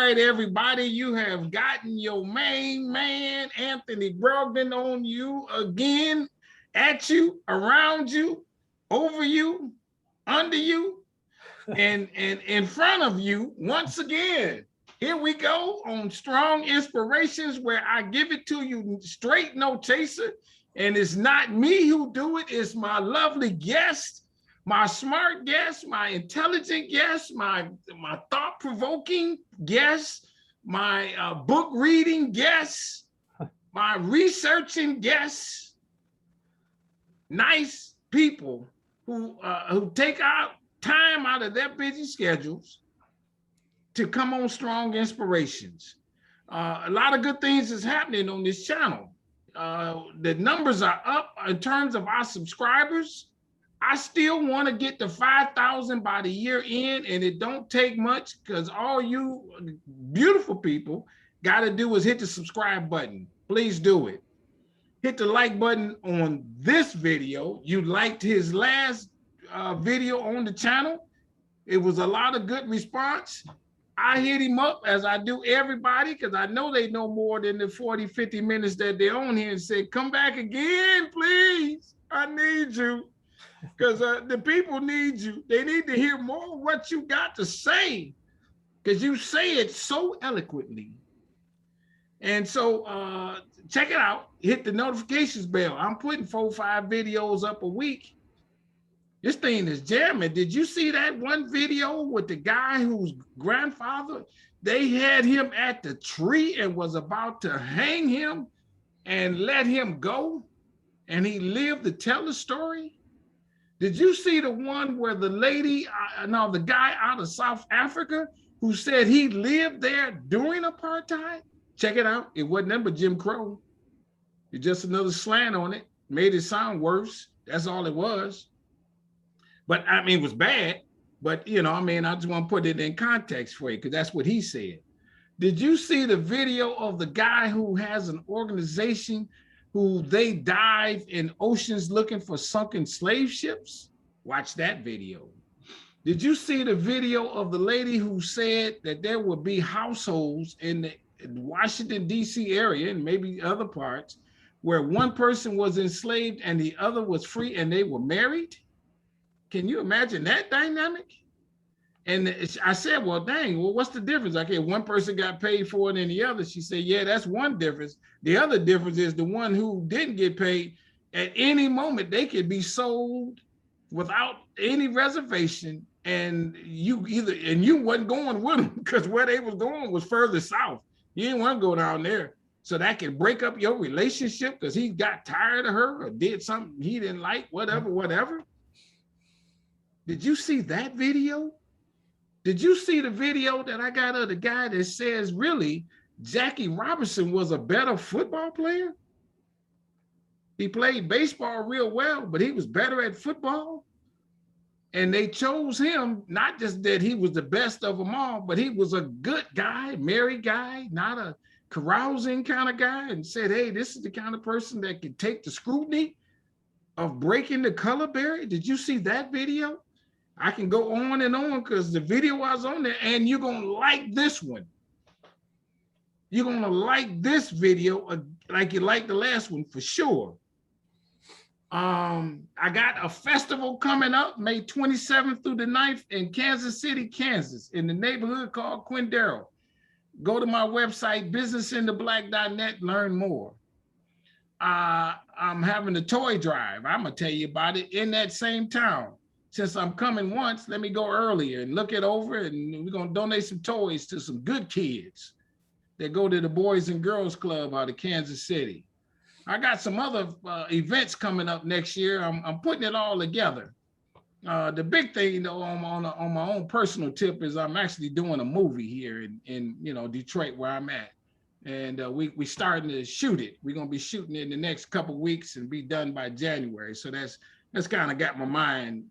All right, everybody, you have gotten your main man, Anthony Brogdon, on you again, at you, around you, over you, under you, and in front of you once again. Here we go on Strong Inspirations, where I give it to you straight, no chaser. And it's not me who do it, it's my lovely guest, my smart guest, my intelligent guest, my thought-provoking guest, my book reading guest, my researching guest. Nice people who take out time out of their busy schedules to come on Strong Inspirations. A lot of good things is happening on this channel. The numbers are up in terms of our subscribers. I still want to get to 5,000 by the year end, and it don't take much because all you beautiful people got to do is hit the subscribe button. Please do it. Hit the like button on this video. You liked his last video on the channel. It was a lot of good response. I hit him up, as I do everybody, because I know they know more than the 40, 50 minutes that they're on here, and said, come back again, please. I need you. Because the people need you. They need to hear more of what you got to say, because you say it so eloquently. And so check it out. Hit the notifications bell. I'm putting 4 or 5 videos up a week. This thing is jamming. Did you see that one video with the guy whose grandfather, they had him at the tree and was about to hang him and let him go, and he lived to tell the story? Did you see the one where the lady, no, the guy out of South Africa who said he lived there during apartheid? Check it out. It wasn't nothing but Jim Crow. It's just another slant on it. Made it sound worse. That's all it was. But I mean, it was bad. But, you know, I mean, I just want to put it in context for you, because that's what he said. Did you see the video of the guy who has an organization who they dive in oceans looking for sunken slave ships? Watch that video. Did you see the video of the lady who said that there would be households in the Washington, D.C. area, and maybe other parts, where one person was enslaved and the other was free, and they were married? Can you imagine that dynamic? And I said, well, dang, well, what's the difference? Okay, one person got paid for it and the other. She said, yeah, that's one difference. The other difference is the one who didn't get paid, at any moment, they could be sold without any reservation. And you wasn't going with them, because where they was going was further south. You didn't want to go down there. So that could break up your relationship because he got tired of her or did something he didn't like, whatever. Did you see that video? Did you see the video that I got of the guy that says, really, Jackie Robinson was a better football player? He played baseball real well, but he was better at football. And they chose him, not just that he was the best of them all, but he was a good guy, married guy, not a carousing kind of guy, and said, hey, this is the kind of person that can take the scrutiny of breaking the color barrier. Did you see that video? I can go on and on because the video was on there, and you're going to like this one. You're going to like this video like you liked the last one for sure. I got a festival coming up May 27th through the 9th in Kansas City, Kansas, in the neighborhood called Quindaro. Go to my website, businessintheblack.net, learn more. I'm having a toy drive. I'm going to tell you about it in that same town. Since I'm coming once, let me go earlier and look it over, and we're going to donate some toys to some good kids that go to the Boys and Girls Club out of Kansas City. I got some other events coming up next year. I'm putting it all together. The big thing, though, on my own personal tip, is I'm actually doing a movie here in Detroit, where I'm at. And we starting to shoot it. We're going to be shooting it in the next couple of weeks and be done by January. So that's kind of got my mind,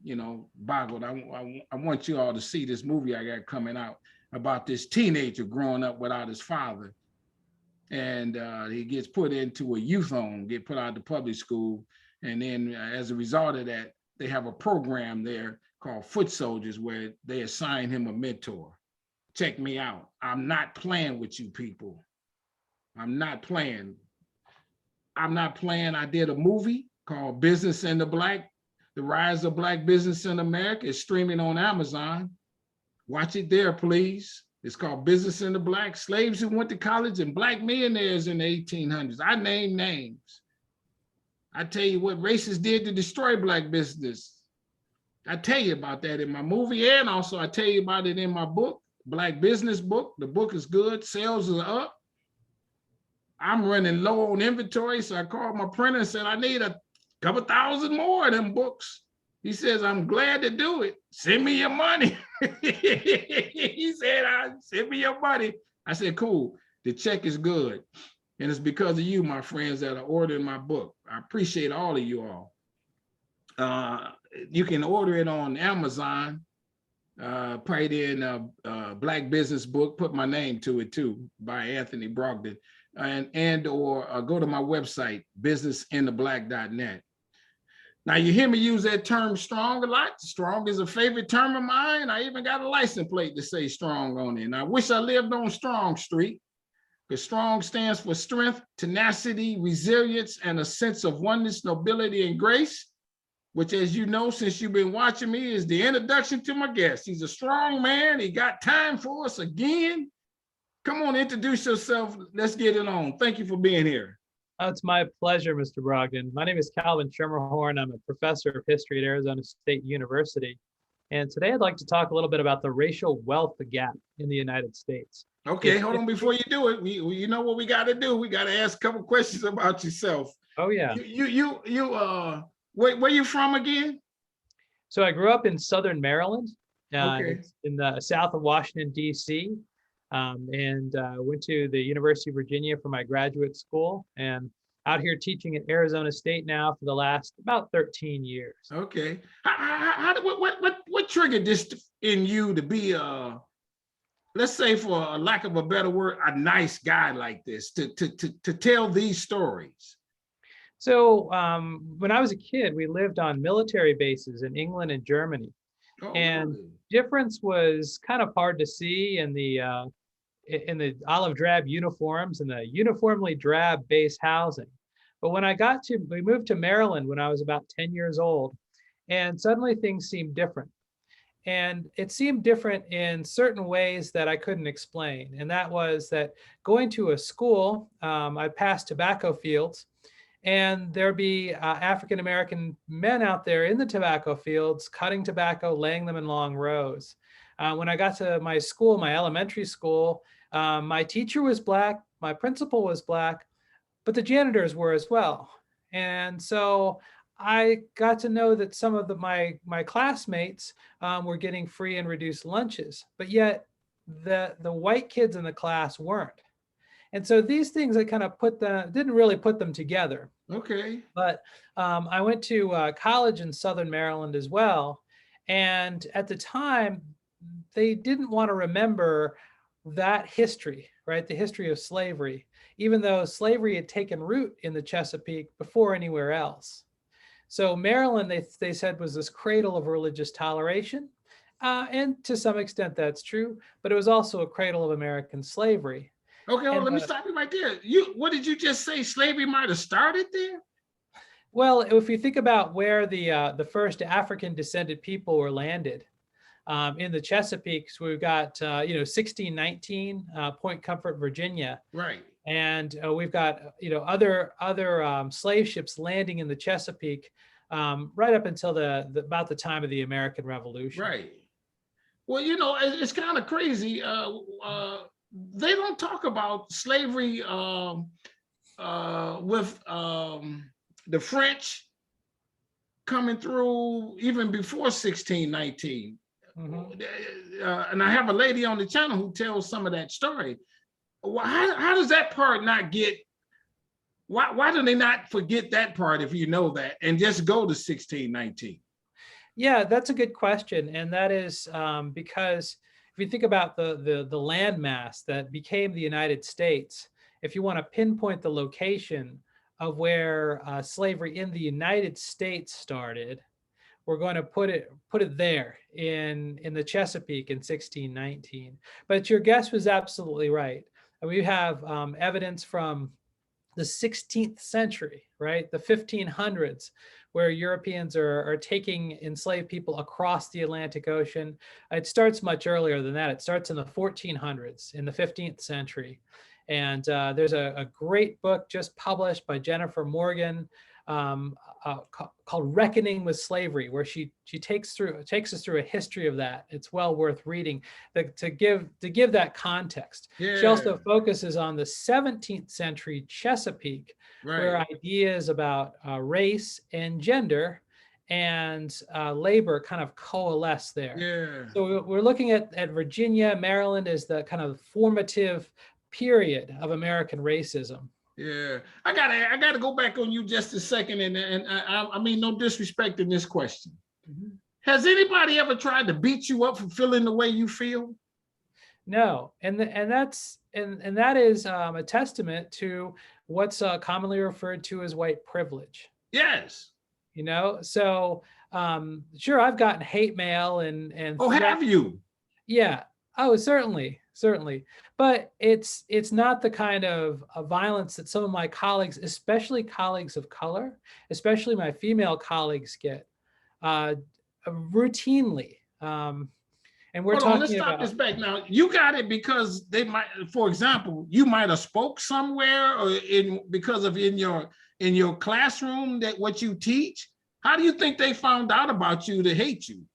boggled. I want you all to see this movie I got coming out about this teenager growing up without his father. And he gets put into a youth home, get put out of public school. And then as a result of that, they have a program there called Foot Soldiers, where they assign him a mentor. check me out. I'm not playing with you people. I'm not playing. I did a movie called Business in the Black, The Rise of Black Business in America. It's streaming on Amazon. Watch it there, please. It's called Business in the Black, Slaves Who Went to College and Black Millionaires in the 1800s. I name names. I tell you what racists did to destroy Black business. I tell you about that in my movie, and also I tell you about it in my book, Black Business Book. The book is good. Sales are up. I'm running low on inventory, so I called my printer and said, I need a couple thousand more of them books. He says, I'm glad to do it. Send me your money. He said, send me your money. I said, cool. The check is good. And it's because of you, my friends, that are ordering my book. I appreciate all of you all. You can order it on Amazon. Put in Black Business Book, put my name to it too, by Anthony Brogdon. Or go to my website, businessintheblack.net. Now, you hear me use that term strong a lot. Strong is a favorite term of mine. I even got a license plate to say strong on it. And I wish I lived on Strong Street, because strong stands for strength, tenacity, resilience, and a sense of oneness, nobility, and grace, which, as you know, since you've been watching me, is the introduction to my guest. He's a strong man. He got time for us again. Come on, introduce yourself. Let's get it on. Thank you for being here. Oh, it's my pleasure, Mr. Brogdon. My name is Calvin Schermerhorn. I'm a professor of history at Arizona State University. And today I'd like to talk a little bit about the racial wealth gap in the United States. Okay, hold on before you do it. You know what we got to do? We got to ask a couple questions about yourself. Oh, yeah. Where you from again? So I grew up in Southern Maryland, okay. in the south of Washington, D.C., and went to the University of Virginia for my graduate school, and out here teaching at Arizona State now for the last about 13 years. Okay. What triggered this in you to be let's say, for a lack of a better word, a nice guy like this, to tell these stories? So when I was a kid, we lived on military bases in England and Germany. Oh, and really? Difference was kind of hard to see in the olive drab uniforms and the uniformly drab base housing. But when we moved to Maryland when I was about 10 years old, and suddenly things seemed different. And it seemed different in certain ways that I couldn't explain. And that was that going to a school, I passed tobacco fields, and there'd be African-American men out there in the tobacco fields, cutting tobacco, laying them in long rows. When I got to my school, my elementary school, my teacher was Black, my principal was Black, but the janitors were as well. And so I got to know that some of my classmates were getting free and reduced lunches, but yet the white kids in the class weren't. And so these things I kind of didn't really put them together. Okay. But I went to college in Southern Maryland as well. And at the time, they didn't want to remember that history, right? The history of slavery, even though slavery had taken root in the Chesapeake before anywhere else. So Maryland, they said, was this cradle of religious toleration. And to some extent that's true, but it was also a cradle of American slavery. Okay, well, let me stop you right there. What did you just say? Slavery might have started there? Well, if you think about where the first African descended people were landed, in the Chesapeake, so we've got 1619, Point Comfort, Virginia, right? And we've got other slave ships landing in the Chesapeake right up until about the time of the American Revolution. Right. Well, it's kind of crazy. They don't talk about slavery with the French coming through even before 1619. Mm-hmm. And I have a lady on the channel who tells some of that story. How does that part not get? Why do they not forget that part if you know that and just go to 1619? Yeah, that's a good question, and that is because if you think about the landmass that became the United States, if you want to pinpoint the location of where slavery in the United States started, we're going to put it there in the Chesapeake in 1619. But your guess was absolutely right. We have evidence from the 16th century, right? The 1500s, where Europeans are taking enslaved people across the Atlantic Ocean. It starts much earlier than that. It starts in the 1400s, in the 15th century. And there's a great book just published by Jennifer Morgan called Reckoning with Slavery, where she takes us through a history of that. It's well worth reading to give that context. Yeah. She also focuses on the 17th century Chesapeake, where ideas about race and gender and labor kind of coalesce there. Yeah. So we're looking at Virginia, Maryland as the kind of formative period of American racism. Yeah, I gotta go back on you just a second, and I mean, no disrespect in this question. Mm-hmm. Has anybody ever tried to beat you up for feeling the way you feel? No, and that is a testament to what's commonly referred to as white privilege. Yes. You know, so sure, I've gotten hate mail and oh, have you? Yeah. Oh, certainly. But it's not the kind of violence that some of my colleagues, especially colleagues of color, especially my female colleagues, get routinely. And we're talking let's stop about this back now. You got it because they might, for example, you might have spoke somewhere or because of in your classroom that what you teach. How do you think they found out about you to hate you?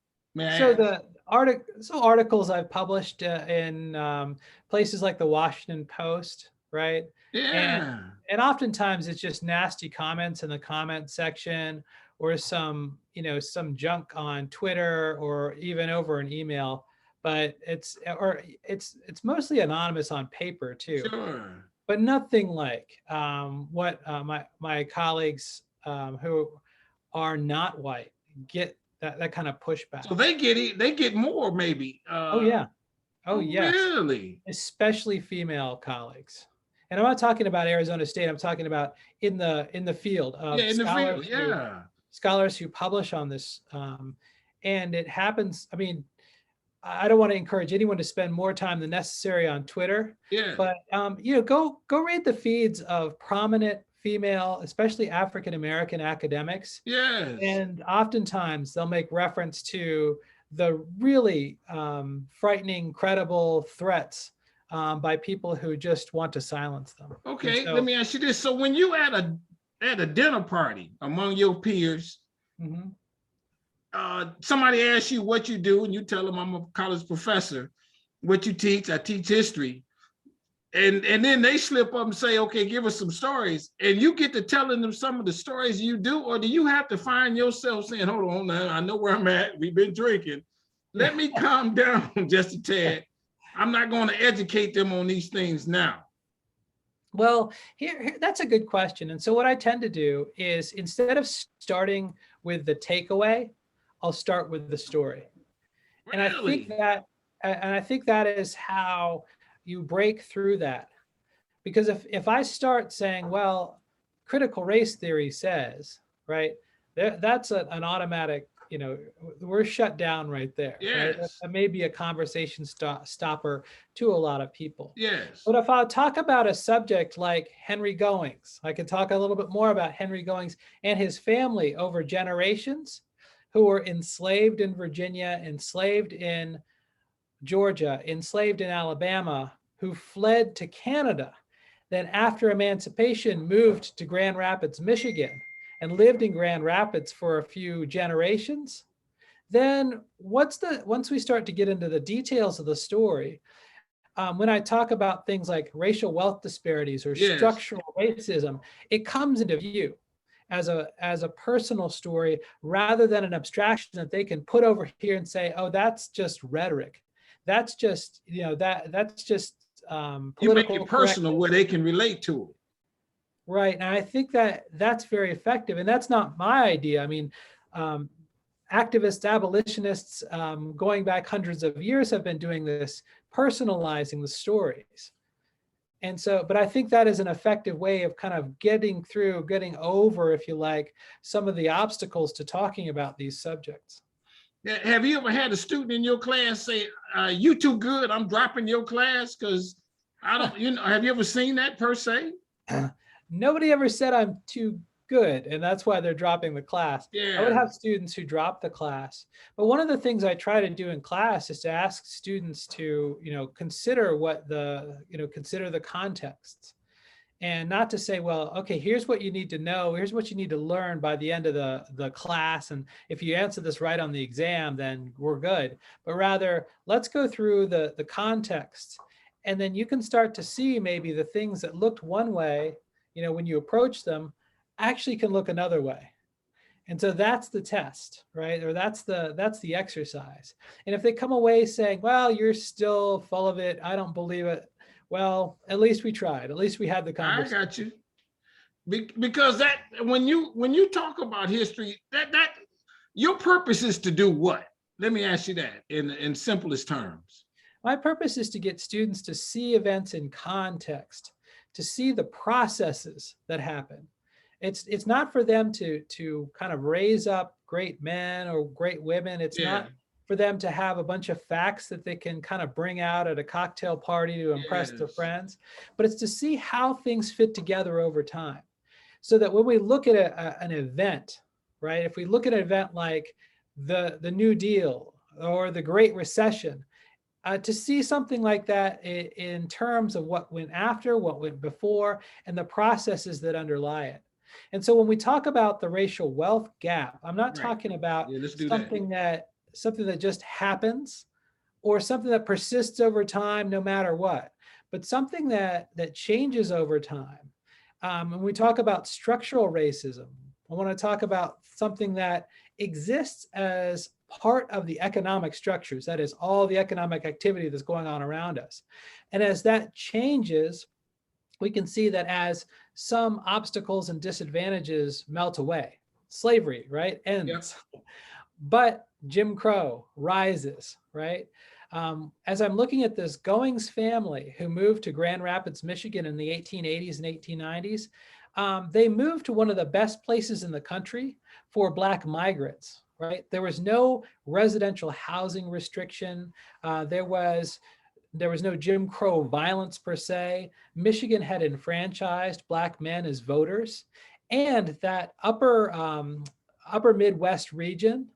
Articles I've published in places like the Washington Post, right? Yeah. And oftentimes it's just nasty comments in the comment section, or some junk on Twitter, or even over an email. But it's mostly anonymous on paper too. Sure. But nothing like what my colleagues who are not white get. That kind of pushback. So they get it. They get more, maybe. Oh yeah. Oh yes. Really? Especially female colleagues. And I'm not talking about Arizona State. I'm talking about in the field of scholars. Scholars who publish on this, and it happens. I mean, I don't want to encourage anyone to spend more time than necessary on Twitter. Yeah. But go read the feeds of prominent female, especially African-American academics. Yes. And oftentimes they'll make reference to the really frightening, credible threats by people who just want to silence them. Okay, let me ask you this. So when you at a dinner party among your peers, mm-hmm. Somebody asks you what you do, and you tell them I'm a college professor. What you teach? I teach history. And then they slip up and say, okay, give us some stories. And you get to telling them some of the stories you do, or do you have to find yourself saying, hold on now, I know where I'm at. We've been drinking. Let me calm down just a tad. I'm not going to educate them on these things now. Well, here that's a good question. And so what I tend to do is, instead of starting with the takeaway, I'll start with the story. Really? And I think that is how you break through that. Because if I start saying, well, critical race theory says, right, that's an automatic, we're shut down right there. Yes. Right? That may be a conversation stopper to a lot of people. Yes. But if I talk about a subject like Henry Goings, I can talk a little bit more about Henry Goings and his family over generations, who were enslaved in Virginia, enslaved in Georgia, enslaved in Alabama, who fled to Canada, then after emancipation moved to Grand Rapids, Michigan, and lived in Grand Rapids for a few generations. Then once we start to get into the details of the story, when I talk about things like racial wealth disparities or structural racism, it comes into view as a personal story rather than an abstraction that they can put over here and say, oh, that's just rhetoric. That's just, that's just political. You make it personal where they can relate to it. Right. And I think that's very effective. And that's not my idea. I mean, activists, abolitionists, going back hundreds of years have been doing this, personalizing the stories. And so, but I think that is an effective way of kind of getting over, if you like, some of the obstacles to talking about these subjects. Have you ever had a student in your class say, you too good, I'm dropping your class? Because I don't, have you ever seen that per se? Nobody ever said I'm too good, and that's why they're dropping the class. Yeah. I would have students who drop the class. But one of the things I try to do in class is to ask students to, consider consider the contexts. And not to say, well, okay, here's what you need to know, here's what you need to learn by the end of the class. And if you answer this right on the exam, then we're good. But rather, let's go through the context. And then you can start to see maybe the things that looked one way, when you approach them, actually can look another way. And so that's the test, right? Or that's the exercise. And if they come away saying, well, you're still full of it, I don't believe it, well, at least we tried. At least we had the conversation. I got you. Because that when you talk about history, that your purpose is to do what? Let me ask you that in simplest terms. My purpose is to get students to see events in context, to see the processes that happen. It's not for them to kind of raise up great men or great women. It's not for them to have a bunch of facts that they can kind of bring out at a cocktail party to impress their friends, but it's to see how things fit together over time. So that when we look at an event, right, if we look at an event like the New Deal or the Great Recession, to see something like that in terms of what went after, what went before, and the processes that underlie it. And so when we talk about the racial wealth gap, I'm not talking about something that just happens or something that persists over time no matter what, but something that changes over time. When we talk about structural racism, I want to talk about something that exists as part of the economic structures, that is all the economic activity that's going on around us. And as that changes, we can see that as some obstacles and disadvantages melt away, slavery, right, ends. Yep. But Jim Crow rises, right? As I'm looking at this Goings family who moved to Grand Rapids, Michigan in the 1880s and 1890s, they moved to one of the best places in the country for Black migrants, right? There was no residential housing restriction. There was no Jim Crow violence per se. Michigan had enfranchised Black men as voters, and that upper Midwest region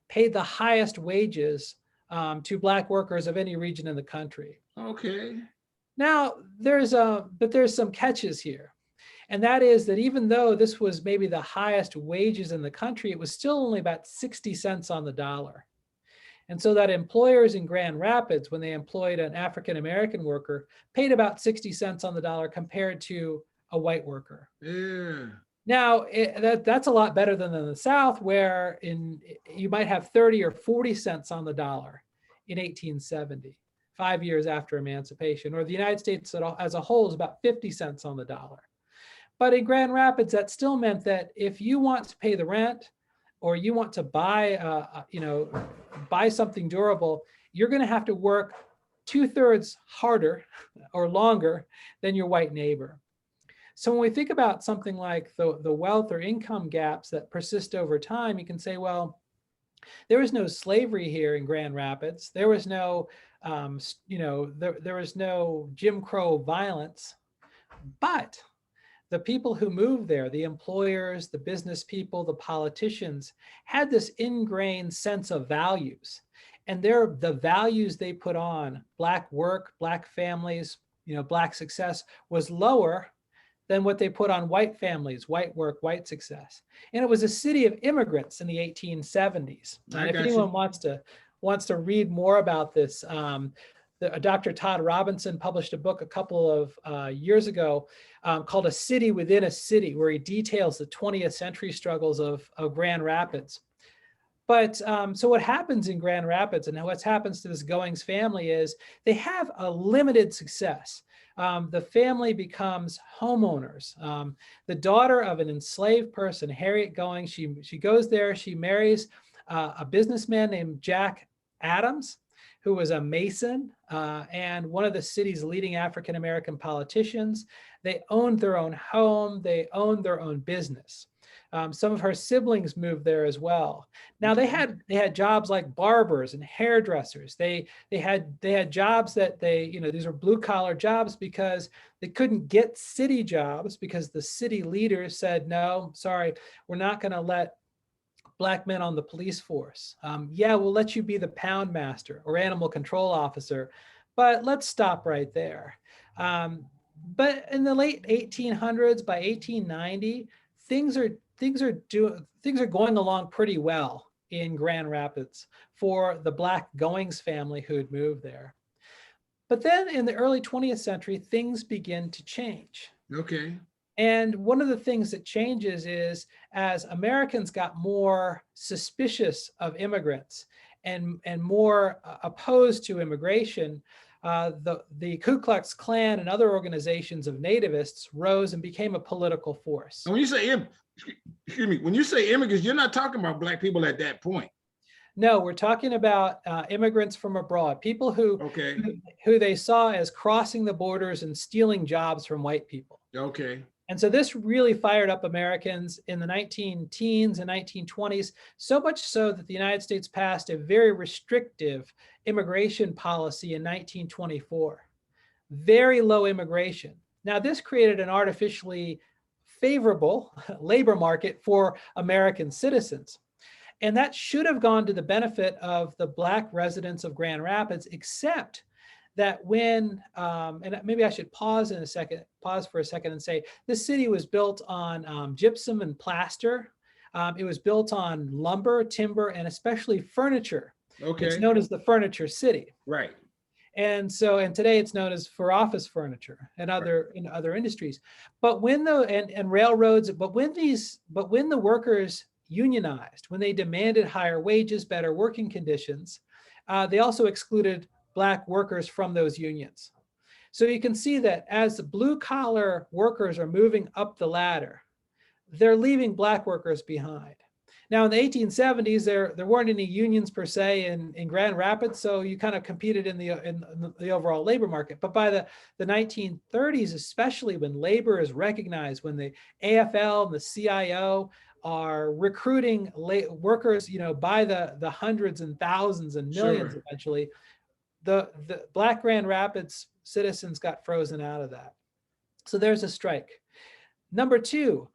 paid the highest wages to Black workers of any region in the country. Okay. Now there's some catches here. And that is that even though this was maybe the highest wages in the country, it was still only about 60 cents on the dollar. And so that employers in Grand Rapids, when they employed an African-American worker, paid about 60 cents on the dollar compared to a white worker. Yeah. Now, that's a lot better than in the South, where you might have 30 or 40 cents on the dollar in 1870, 5 years after emancipation, or the United States as a whole is about 50 cents on the dollar. But in Grand Rapids, that still meant that if you want to pay the rent or you want to buy, buy something durable, you're going to have to work 2/3 harder or longer than your white neighbor. So when we think about something like the wealth or income gaps that persist over time, you can say, well, there was no slavery here in Grand Rapids. There was no, there was no Jim Crow violence, but the people who moved there, the employers, the business people, the politicians, had this ingrained sense of values. And the values they put on Black work, Black families, Black success was lower than what they put on white families, white work, white success. And it was a city of immigrants in the 1870s. And if anyone wants to read more about this, Dr. Todd Robinson published a book a couple of years ago called A City Within a City, where he details the 20th century struggles of Grand Rapids. But so what happens in Grand Rapids and what happens to this Goings family is they have a limited success. The family becomes homeowners. The daughter of an enslaved person, Harriet Goings, she goes there, she marries a businessman named Jack Adams, who was a Mason and one of the city's leading African-American politicians. They owned their own home. They owned their own business. Some of her siblings moved there as well. Now they had jobs like barbers and hairdressers. They had jobs that these were blue collar jobs because they couldn't get city jobs because the city leaders said, no, sorry, we're not going to let Black men on the police force. Yeah, we'll let you be the pound master or animal control officer, but let's stop right there. But in the late 1800s, by 1890, things are going along pretty well in Grand Rapids for the Black Goings family who had moved there. But then in the early 20th century, things begin to change. Okay. And one of the things that changes is as Americans got more suspicious of immigrants and more opposed to immigration, the Ku Klux Klan and other organizations of nativists rose and became a political force. And when you say, excuse me, when you say immigrants, you're not talking about Black people at that point. No, we're talking about immigrants from abroad, people who they saw as crossing the borders and stealing jobs from white people. Okay. And so this really fired up Americans in the 19-teens and 1920s, so much so that the United States passed a very restrictive immigration policy in 1924. Very low immigration. Now, this created an artificially favorable labor market for American citizens. And that should have gone to the benefit of the Black residents of Grand Rapids, except that when, and maybe I should pause for a second and say, this city was built on gypsum and plaster. It was built on lumber, timber, and especially furniture. Okay. It's known as the Furniture City. Right. And today it's known as for office furniture and other industries. But when and railroads, but when the workers unionized, when they demanded higher wages, better working conditions, they also excluded Black workers from those unions. So you can see that as the blue collar workers are moving up the ladder, they're leaving Black workers behind. Now in the 1870s, there weren't any unions per se in Grand Rapids, so you kind of competed in the overall labor market. But by the 1930s, especially when labor is recognized, when the AFL and the CIO are recruiting workers, by the hundreds and thousands and millions eventually, the Black Grand Rapids citizens got frozen out of that. So there's a strike. Number two,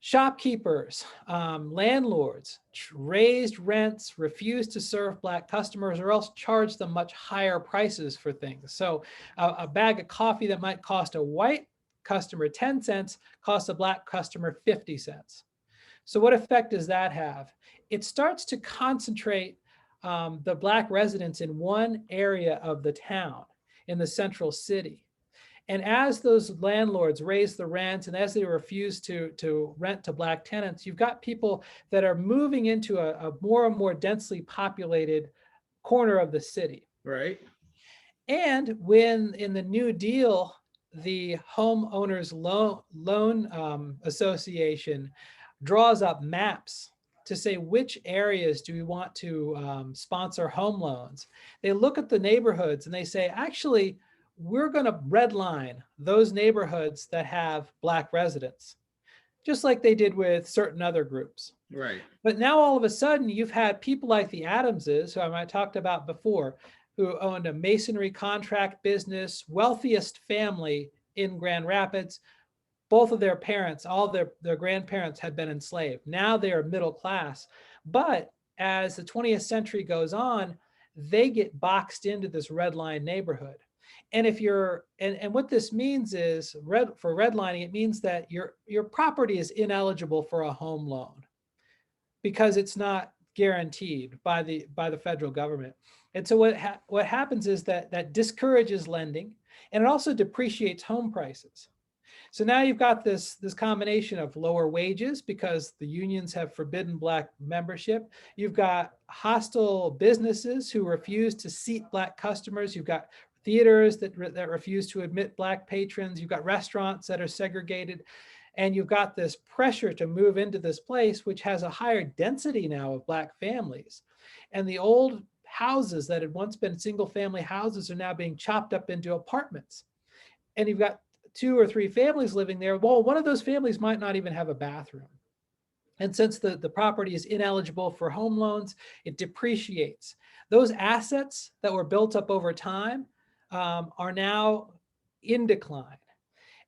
shopkeepers, landlords raised rents, refused to serve Black customers, or else charged them much higher prices for things. So a bag of coffee that might cost a white customer 10 cents costs a Black customer 50 cents. So what effect does that have? It starts to concentrate the Black residents in one area of the town, in the central city. And as those landlords raise the rent and as they refuse to rent to Black tenants, you've got people that are moving into a more and more densely populated corner of the city. Right. And when in the New Deal, the Homeowners Loan Association draws up maps to say which areas do we want to sponsor home loans. They look at the neighborhoods and they say, actually, we're going to redline those neighborhoods that have Black residents, just like they did with certain other groups. Right. But now all of a sudden, you've had people like the Adamses, who I talked about before, who owned a masonry contract business, wealthiest family in Grand Rapids. Both of their parents, all their grandparents had been enslaved. Now they are middle class. But as the 20th century goes on, they get boxed into this red line neighborhood. And if you're, and what this means is, for redlining, it means that your property is ineligible for a home loan because it's not guaranteed by the federal government. And so what happens is that discourages lending, and it also depreciates home prices. So now you've got this combination of lower wages because the unions have forbidden Black membership. You've got hostile businesses who refuse to seat Black customers. You've got theaters that refuse to admit Black patrons. You've got restaurants that are segregated. And you've got this pressure to move into this place, which has a higher density now of Black families. And the old houses that had once been single family houses are now being chopped up into apartments. And you've got 2 or 3 families living there. Well, one of those families might not even have a bathroom. And since the property is ineligible for home loans, it depreciates. Those assets that were built up over time are now in decline.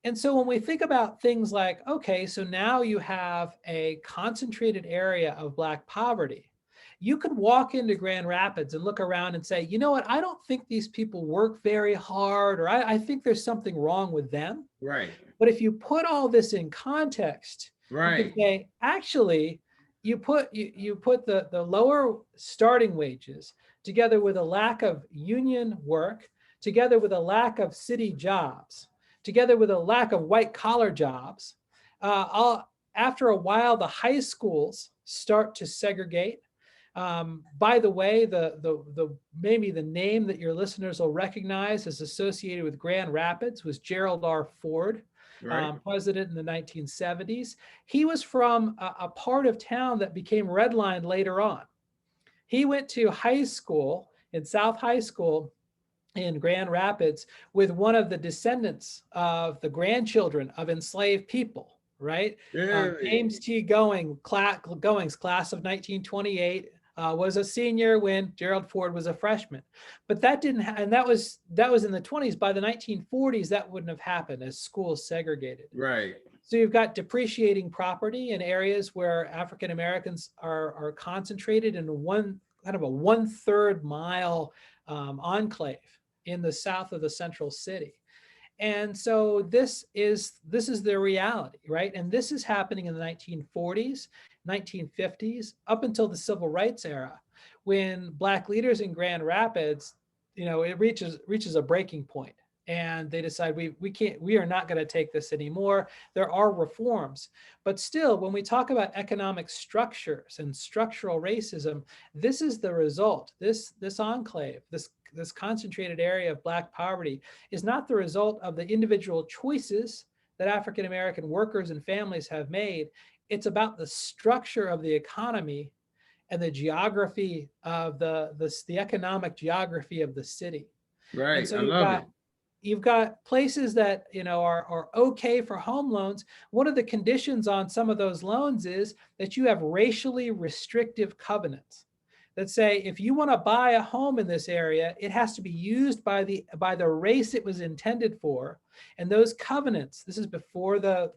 And so when we think about things like, okay, so now you have a concentrated area of Black poverty, you could walk into Grand Rapids and look around and say, you know what, I don't think these people work very hard, or I think there's something wrong with them. Right. But if you put all this in context, Right. you could say, actually, you put the lower starting wages together with a lack of union work, together with a lack of city jobs, together with a lack of white collar jobs. After a while, the high schools start to segregate. By the way, maybe the name that your listeners will recognize is associated with Grand Rapids was Gerald R. Ford, Right. president in the 1970s. He was from a part of town that became redlined later on. He went to high school in South High School in Grand Rapids with one of the descendants of the grandchildren of enslaved people, right? James T. Going's class of 1928 was a senior when Gerald Ford was a freshman. But that didn't, and that was in the 20s. By the 1940s, that wouldn't have happened as schools segregated. Right. So you've got depreciating property in areas where African Americans are concentrated in one kind of a 1/3 mile enclave in the south of the central city. And so this is the reality, right? And this is happening in the 1940s, 1950s, up until the civil rights era, when Black leaders in Grand Rapids, it reaches a breaking point. And they decide we are not going to take this anymore. There are reforms. But still, when we talk about economic structures and structural racism, this is the result. This enclave, this concentrated area of Black poverty is not the result of the individual choices that African American workers and families have made. It's about the structure of the economy and the geography of the economic geography of the city. Right. And so I love it. You've got places that are okay for home loans. One of the conditions on some of those loans is that you have racially restrictive covenants that say if you want to buy a home in this area, it has to be used by the race it was intended for. And those covenants, this is before the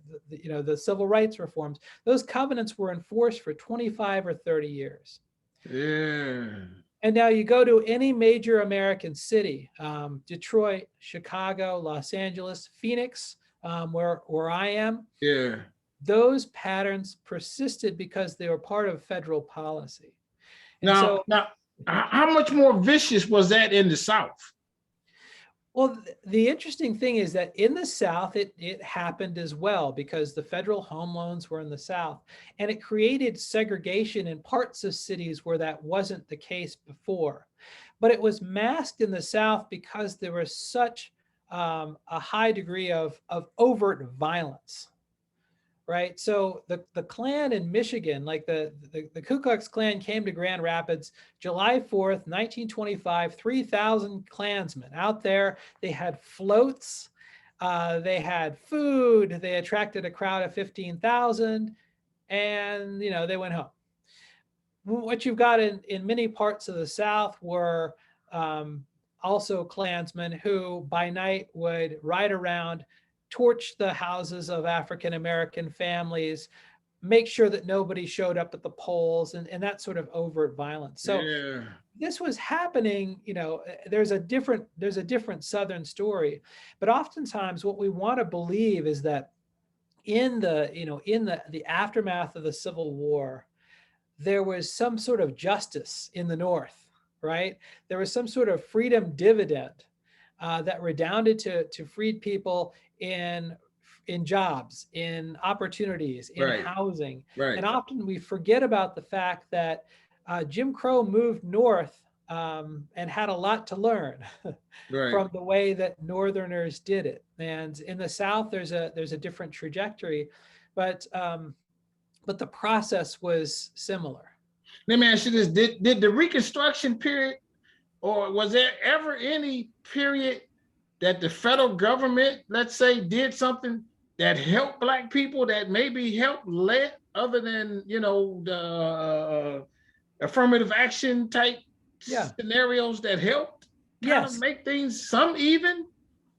civil rights reforms, those covenants were enforced for 25 or 30 years. Yeah. And now you go to any major American city, Detroit, Chicago, Los Angeles, Phoenix, where I am. Yeah. Those patterns persisted because they were part of federal policy. And Now, how much more vicious was that in the South? Well, the interesting thing is that in the South, it happened as well because the federal home loans were in the South, and it created segregation in parts of cities where that wasn't the case before. But it was masked in the South because there was such a high degree of overt violence. Right. So the Klan in Michigan, like the Ku Klux Klan came to Grand Rapids July 4th, 1925, 3,000 Klansmen out there. They had floats, they had food, they attracted a crowd of 15,000, and they went home. What you've got in many parts of the South were also Klansmen who by night would ride around, torch the houses of African American families, make sure that nobody showed up at the polls, and that sort of overt violence. So this was happening, there's a different Southern story, but oftentimes what we want to believe is that in the aftermath of the Civil War, there was some sort of justice in the North, right? There was some sort of freedom dividend that redounded to freed people in jobs, in opportunities, in housing. And often we forget about the fact that Jim Crow moved north and had a lot to learn from the way that Northerners did it. And in the South, there's a different trajectory, but the process was similar. Let me ask you this: Did the Reconstruction period or was there ever any period that the federal government, let's say, did something that helped Black people, that maybe helped let, other than, the affirmative action type Yeah. scenarios, that helped kind of Yes. make things some even?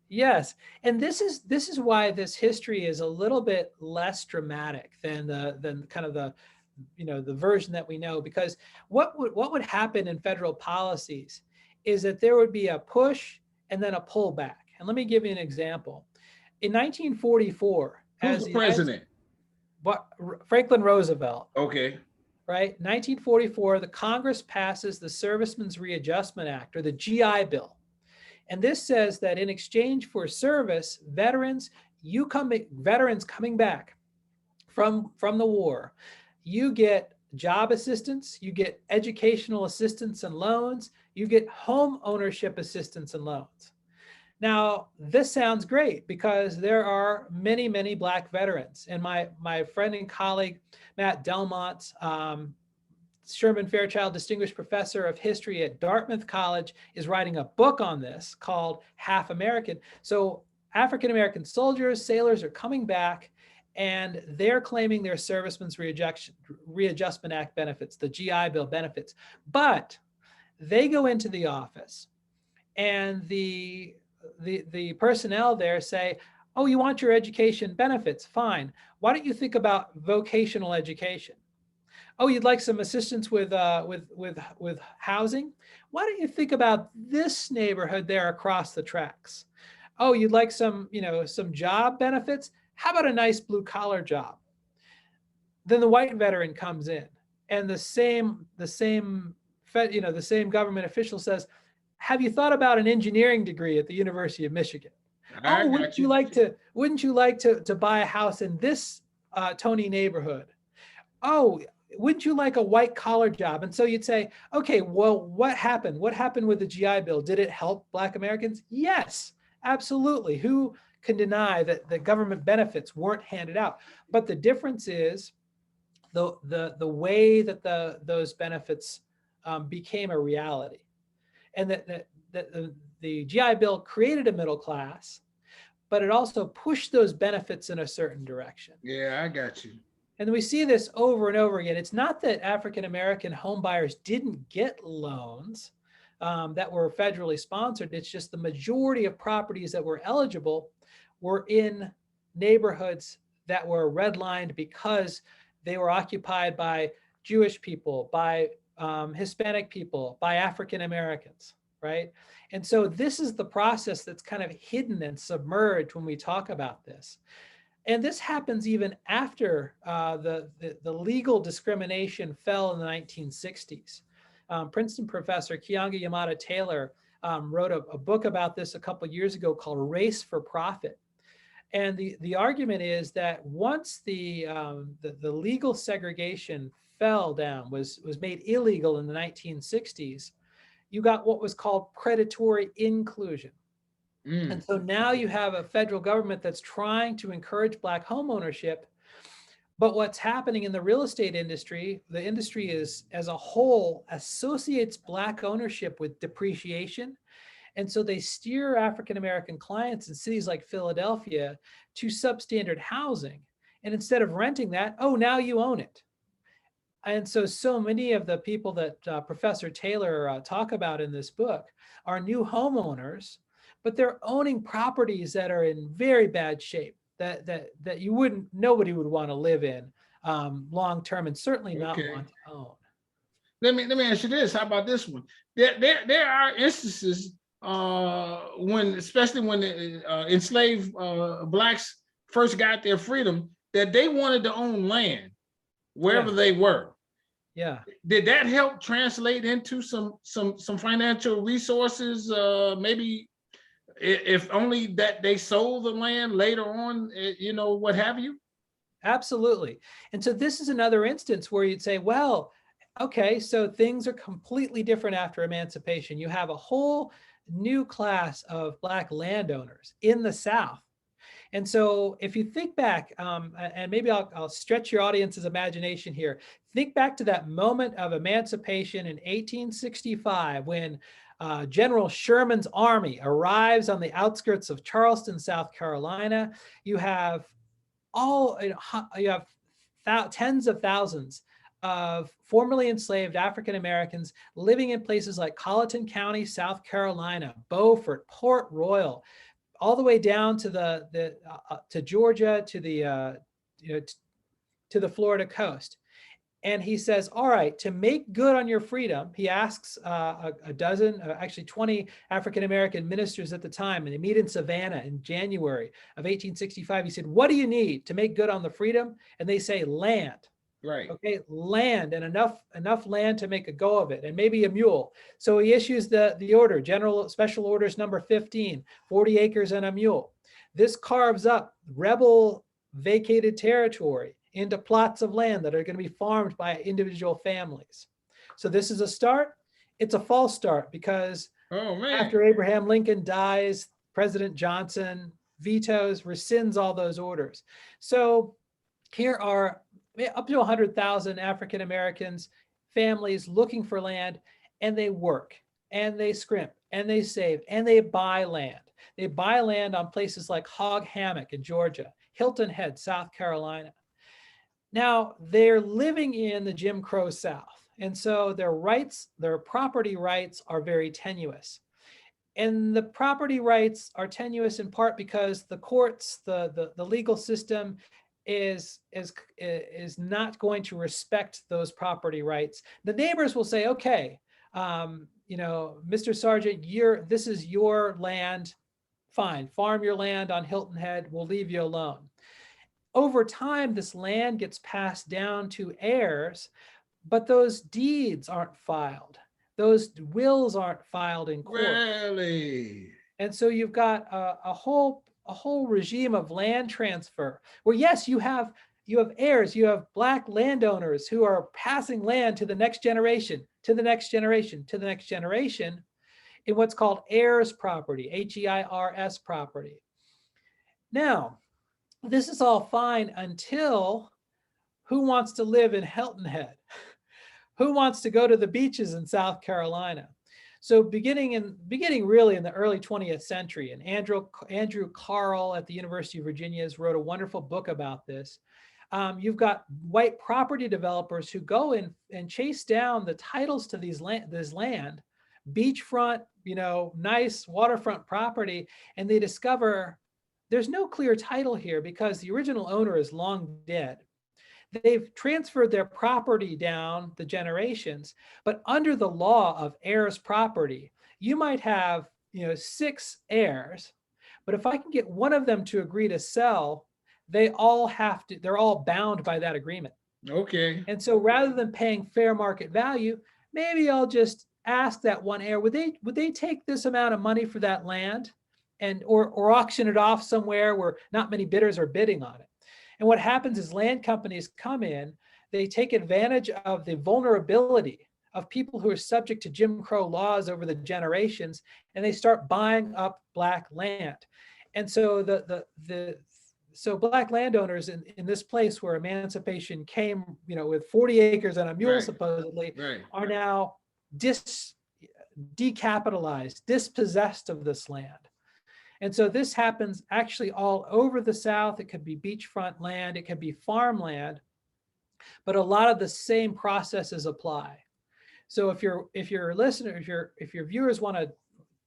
Yes, and this is why this history is a little bit less dramatic than than kind of the version that we know, because what would happen in federal policies is that there would be a push and then a pullback. And let me give you an example. In 1944, Who's as the the United president? Franklin Roosevelt, Okay. right? 1944, the Congress passes the Servicemen's Readjustment Act, or the GI Bill. And this says that in exchange for service, veterans coming back from the war, you get job assistance, you get educational assistance and loans, you get home ownership assistance and loans. Now, this sounds great because there are many, many Black veterans. And my friend and colleague, Matt Delmont, Sherman Fairchild Distinguished Professor of History at Dartmouth College, is writing a book on this called Half American. So African-American soldiers, sailors are coming back, and they're claiming their Servicemen's Readjustment Act benefits, the GI Bill benefits. But they go into the office, and the personnel there say, oh, you want your education benefits? Fine. Why don't you think about vocational education? Oh, you'd like some assistance with housing? Why don't you think about this neighborhood there across the tracks? Oh, you'd like some job benefits? How about a nice blue collar job? Then the white veteran comes in, and the same government official says, have you thought about an engineering degree at the University of Michigan? I Oh, got you. wouldn't you like to buy a house in this Tony neighborhood? Oh, wouldn't you like a white collar job? And so you'd say, okay, well, what happened? What happened with the GI Bill? Did it help Black Americans? Yes, absolutely. Who can deny that the government benefits weren't handed out? But the difference is the way that those benefits became a reality, and that the GI Bill created a middle class, but it also pushed those benefits in a certain direction. Yeah, I got you. And we see this over and over again. It's not that African-American home buyers didn't get loans that were federally sponsored. It's just the majority of properties that were eligible were in neighborhoods that were redlined because they were occupied by Jewish people, by Hispanic people, by African-Americans, right? And so this is the process that's kind of hidden and submerged when we talk about this. And this happens even after the legal discrimination fell in the 1960s. Princeton professor Keeanga-Yamada Taylor wrote a book about this a couple of years ago called Race for Profit. And the argument is that once the legal segregation fell down, was made illegal in the 1960s, you got what was called predatory inclusion. And so now you have a federal government that's trying to encourage Black home ownership. But what's happening in the real estate industry, the industry is as a whole associates Black ownership with depreciation. And so they steer African-American clients in cities like Philadelphia to substandard housing. And instead of renting that, oh, now you own it. And so many of the people that Professor Taylor talk about in this book are new homeowners, but they're owning properties that are in very bad shape, that nobody would want to live in long term, and certainly not want to own. Let me ask you this. How about this one? There are instances especially when the enslaved Blacks first got their freedom, that they wanted to own land wherever they were. Yeah. Did that help translate into some financial resources? Maybe if only that they sold the land later on, what have you? Absolutely. And so this is another instance where you'd say, well, okay, so things are completely different after emancipation. You have a whole new class of Black landowners in the South. And so if you think back, and maybe I'll stretch your audience's imagination here, think back to that moment of emancipation in 1865 when General Sherman's army arrives on the outskirts of Charleston, South Carolina. You have tens of thousands of formerly enslaved African Americans living in places like Colleton County, South Carolina, Beaufort, Port Royal, all the way down to to Georgia, to the to the Florida coast. And he says, all right, to make good on your freedom, he asks a dozen, actually 20 African-American ministers at the time, and they meet in Savannah in January of 1865. He said, what do you need to make good on the freedom? And they say, land. Right. Okay, land, and enough land to make a go of it, and maybe a mule. So he issues the order, General Special Orders number 15, 40 acres and a mule. This carves up rebel vacated territory into plots of land that are going to be farmed by individual families. So this is a start. It's a false start, because after Abraham Lincoln dies, President Johnson vetoes, rescinds all those orders. So here are up to 100,000 African Americans, families looking for land, and they work, and they scrimp, and they save, and they buy land. They buy land on places like Hog Hammock in Georgia, Hilton Head, South Carolina. Now, they're living in the Jim Crow South, and so their rights, their property rights, are very tenuous. And the property rights are tenuous in part because the courts, the legal system is not going to respect those property rights. The neighbors will say, okay, Mr. Sergeant, this is your land, fine, farm your land on Hilton Head, we'll leave you alone. Over time, this land gets passed down to heirs, but those deeds aren't filed. Those wills aren't filed in court. Really? And so you've got a whole regime of land transfer where, yes, you have heirs, you have Black landowners who are passing land to the next generation, to the next generation, to the next generation in what's called heirs property, HEIRS property. Now, this is all fine until who wants to live in Hilton Head? Who wants to go to the beaches in South Carolina? So beginning really in the early 20th century, and Andrew Carl at the University of Virginia has wrote a wonderful book about this. You've got white property developers who go in and chase down the titles to this land, beachfront, nice waterfront property, and they discover there's no clear title here because the original owner is long dead. They've transferred their property down the generations, but under the law of heirs property, you might have 6 heirs, but if I can get one of them to agree to sell, they're all bound by that agreement. Okay. And so rather than paying fair market value, maybe I'll just ask that one heir, would they take this amount of money for that land? Or auction it off somewhere where not many bidders are bidding on it. And what happens is land companies come in, they take advantage of the vulnerability of people who are subject to Jim Crow laws over the generations, and they start buying up Black land. And so so Black landowners in this place where emancipation came, with 40 acres and a mule, supposedly, are now decapitalized, dispossessed of this land. And so this happens actually all over the South. It could be beachfront land, it could be farmland, but a lot of the same processes apply. So if your listener, if your viewers want to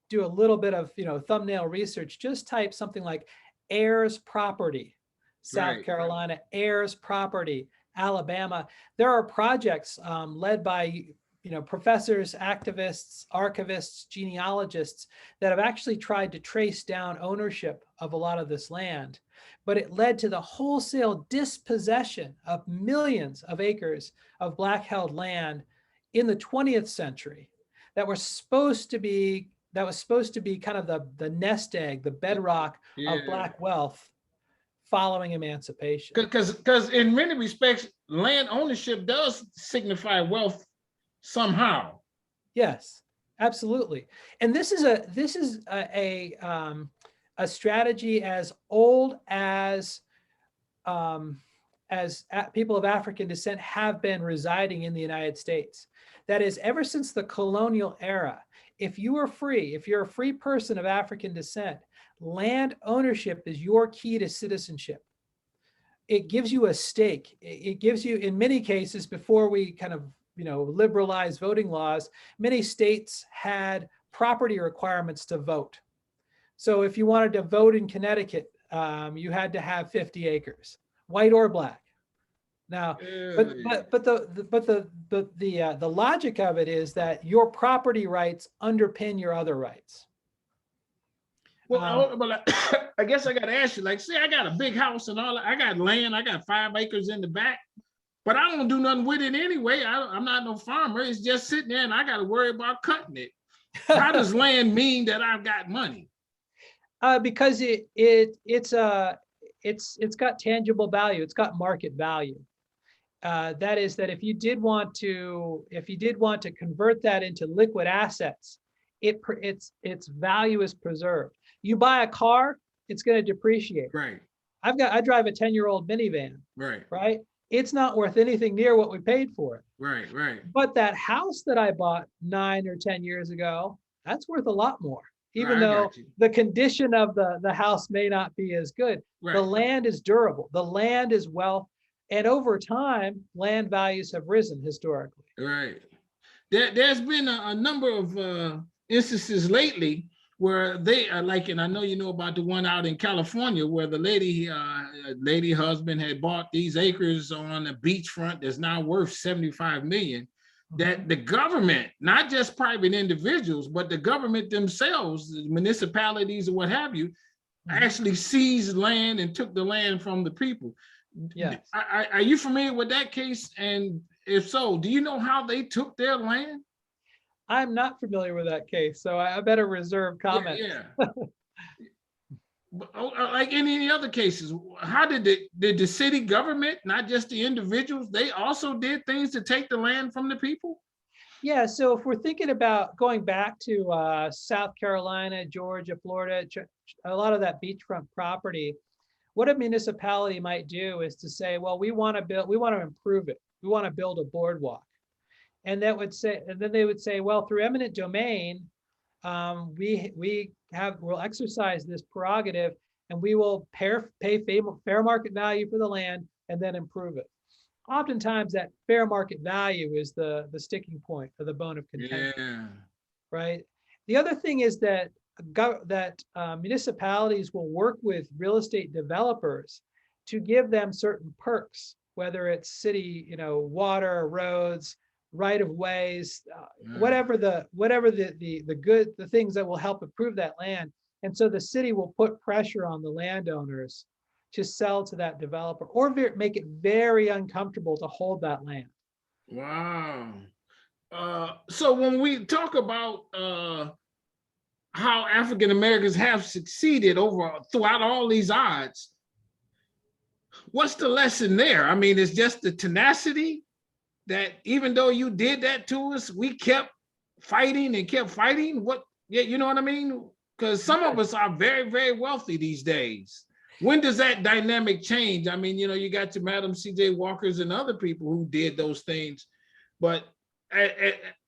do a little bit of thumbnail research, just type something like heirs property, South Carolina, heirs property, Alabama. There are projects led by professors, activists, archivists, genealogists that have actually tried to trace down ownership of a lot of this land, but it led to the wholesale dispossession of millions of acres of Black held land in the 20th century that was supposed to be kind of the nest egg, the bedrock of Black wealth following emancipation. Because in many respects, land ownership does signify wealth somehow. Yes, absolutely. And this is a strategy as old as people of African descent have been residing in the United States. That is, ever since the colonial era, if you're a free person of African descent, land ownership is your key to citizenship. It gives you a stake. It gives you, in many cases, before we kind of, liberalize voting laws, many states had property requirements to vote. So if you wanted to vote in Connecticut, you had to have 50 acres, white or black. Now, but the logic of it is that your property rights underpin your other rights. Well, I guess I got to ask you, like, say I got a big house and all, I got land, I got 5 acres in the back, but I don't do nothing with it anyway. I'm not no farmer. It's just sitting there and I got to worry about cutting it. How does land mean that I've got money? Because it's got tangible value. It's got market value. That is that if you did want to convert that into liquid assets, its value is preserved. You buy a car, it's going to depreciate. Right. I drive a 10-year-old minivan. Right. It's not worth anything near what we paid for it. Right. But that house that I bought 9 or 10 years ago, that's worth a lot more. Even though the condition of the house may not be as good. Right. The land is durable. The land is wealth. And over time, land values have risen historically. Right. There's been a number of instances lately where they are like, and I know you know about the one out in California where the lady husband had bought these acres on the beachfront that's now worth 75 million. That the government, not just private individuals, but the government themselves, the municipalities or what have you, actually seized land and took the land from the people. Yes. Are you familiar with that case? And if so, do you know how they took their land? I'm not familiar with that case, so I better reserve comment. Yeah. Like in any other cases, how did the city government, not just the individuals, they also did things to take the land from the people? Yeah, so if we're thinking about going back to South Carolina, Georgia, Florida, a lot of that beachfront property, what a municipality might do is to say, well, we want to improve it. We want to build a boardwalk. And then they would say, well, through eminent domain, we'll exercise this prerogative and we will pay fair market value for the land and then improve it. Oftentimes that fair market value is the sticking point or the bone of contention. Yeah. Right. The other thing is that municipalities will work with real estate developers to give them certain perks, whether it's city, water, roads, right of ways, whatever the things that will help improve that land. And so the city will put pressure on the landowners to sell to that developer or make it very uncomfortable to hold that land. Wow. So when we talk about how African Americans have succeeded throughout all these odds, what's the lesson there? I mean, it's just the tenacity that even though you did that to us, we kept fighting and kept fighting. You know what I mean? Because some of us are very, very wealthy these days. When does that dynamic change? I mean, you got your Madam C.J. Walkers and other people who did those things, but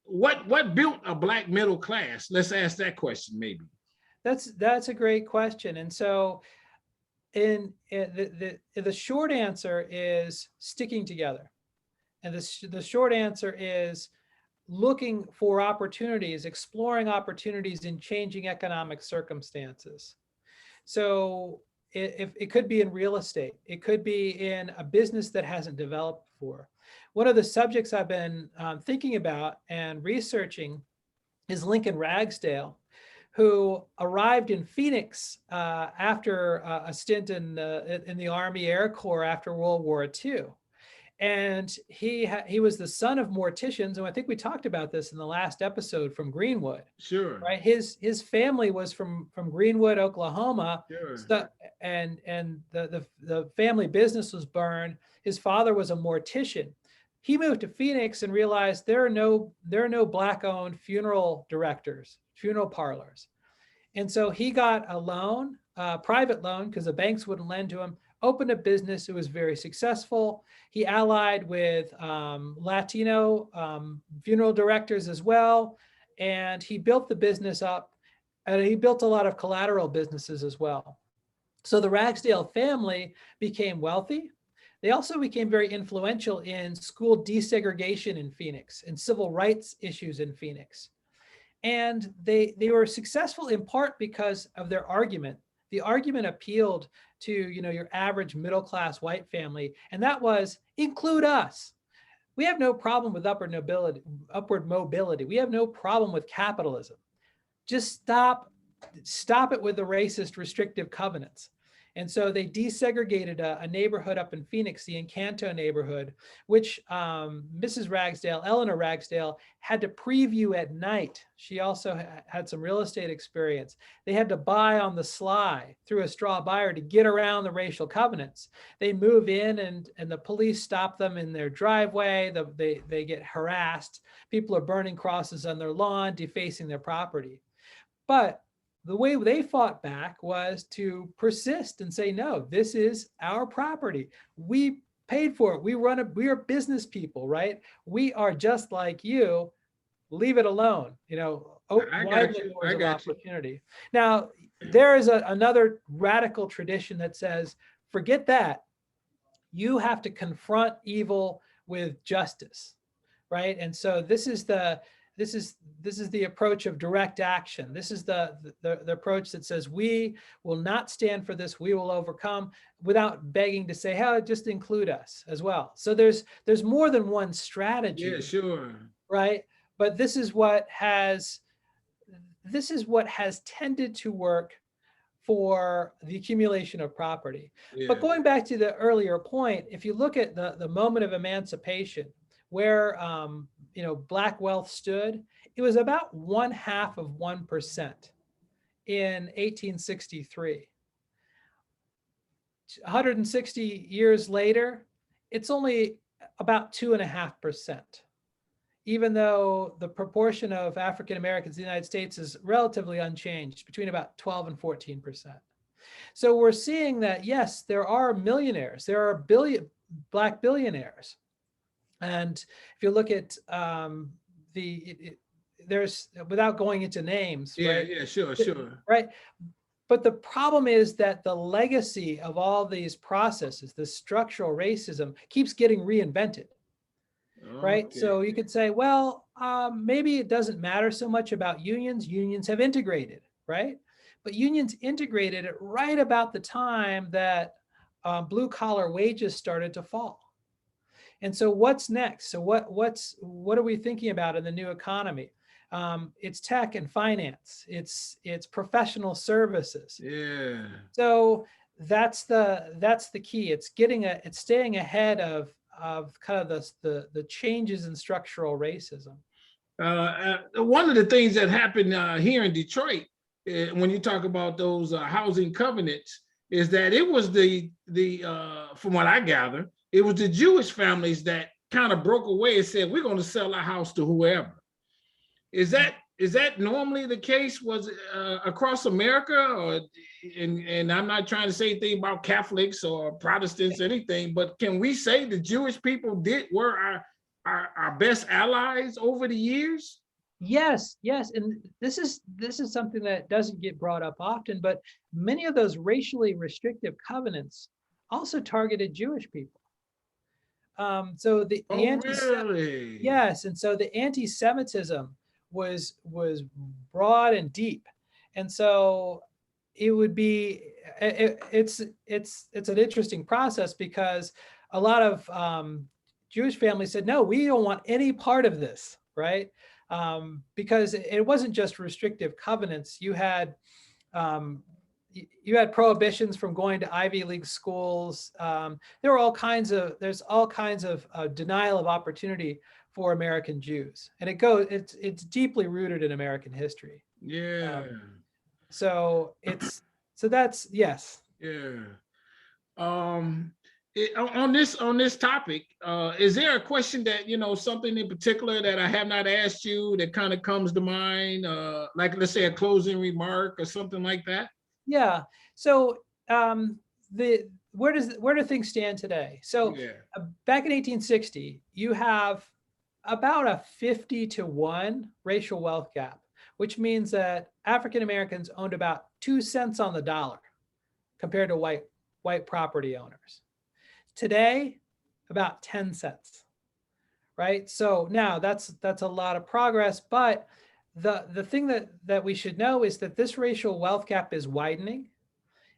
what built a Black middle class? Let's ask that question, maybe. That's a great question. And so the short answer is sticking together. And the short answer is looking for opportunities, exploring opportunities in changing economic circumstances. So it could be in real estate. It could be in a business that hasn't developed before. One of the subjects I've been thinking about and researching is Lincoln Ragsdale, who arrived in Phoenix after a stint in the Army Air Corps after World War II. And he was the son of morticians, and I think we talked about this in the last episode from Greenwood. Sure. Right. His family was from Greenwood, Oklahoma. Sure. So, and the family business was burned. His father was a mortician. He moved to Phoenix and realized there are no Black-owned funeral directors, funeral parlors. And so he got a loan private loan because the banks wouldn't lend to him, opened a business. It was very successful. He allied with Latino funeral directors as well. And he built the business up, and he built a lot of collateral businesses as well. So the Ragsdale family became wealthy. They also became very influential in school desegregation in Phoenix and civil rights issues in Phoenix. And they were successful in part because of their argument. The argument appealed to, your average middle-class white family, and that was, include us. We have no problem with upward mobility. We have no problem with capitalism. Just stop it with the racist restrictive covenants. And so they desegregated a neighborhood up in Phoenix, the Encanto neighborhood, which Mrs. Ragsdale, Eleanor Ragsdale, had to preview at night. She also had some real estate experience. They had to buy on the sly through a straw buyer to get around the racial covenants. They move in and the police stop them in their driveway. They get harassed. People are burning crosses on their lawn, defacing their property. But the way they fought back was to persist and say, no, this is our property. We paid for it. We are business people, right? We are just like you. Leave it alone. Widen the doors of opportunity. Now, there is another radical tradition that says, forget that. You have to confront evil with justice, right? And so this is the approach of direct action. This is the approach that says, we will not stand for this. We will overcome, without begging to say, hey, just include us as well. So there's more than one strategy. Yeah, sure. Right. But this is what has tended to work for the accumulation of property. Yeah. But going back to the earlier point, if you look at the moment of emancipation, where Black wealth stood, it was about 0.5% in 1863. 160 years later, it's only about 2.5%, even though the proportion of African Americans in the United States is relatively unchanged, between about 12 and 14%. So we're seeing that, yes, there are millionaires, there are Black billionaires. And if you look at there's, without going into names, yeah, right? Yeah, sure. Right. But the problem is that the legacy of all these processes, the structural racism, keeps getting reinvented. Right. Okay. So you could say, well, maybe it doesn't matter so much about unions. Unions have integrated, right? But unions integrated at right about the time that blue collar wages started to fall. And so what's next? So what are we thinking about in the new economy? It's tech and finance. It's professional services. Yeah. So that's the key. It's staying ahead of kind of the changes in structural racism. One of the things that happened here in Detroit, when you talk about those housing covenants, is that it was the from what I gather, it was the Jewish families that kind of broke away and said, we're going to sell our house to whoever. Is that normally the case? Was across America? Or and I'm not trying to say anything about Catholics or Protestants or anything, but can we say the Jewish people were our best allies over the years? Yes. And this is something that doesn't get brought up often, but many of those racially restrictive covenants also targeted Jewish people. So the really? Yes, and so the anti-Semitism was broad and deep, and so it would be it's an interesting process, because a lot of Jewish families said, no, we don't want any part of this, right? Because it wasn't just restrictive covenants. You had prohibitions from going to Ivy League schools. There's all kinds of denial of opportunity for American Jews, and it's deeply rooted in American history. Yeah. So that's yes. Yeah. On this topic, is there a question that, something in particular that I have not asked you that kind of comes to mind, like let's say a closing remark or something like that? Yeah. So where do things stand today? So Yeah. back in 1860, you have about a 50-to-1 racial wealth gap, which means that African Americans owned about 2 cents on the dollar compared to white property owners. Today, about 10 cents, right? So now that's a lot of progress, but the thing that we should know is that this racial wealth gap is widening,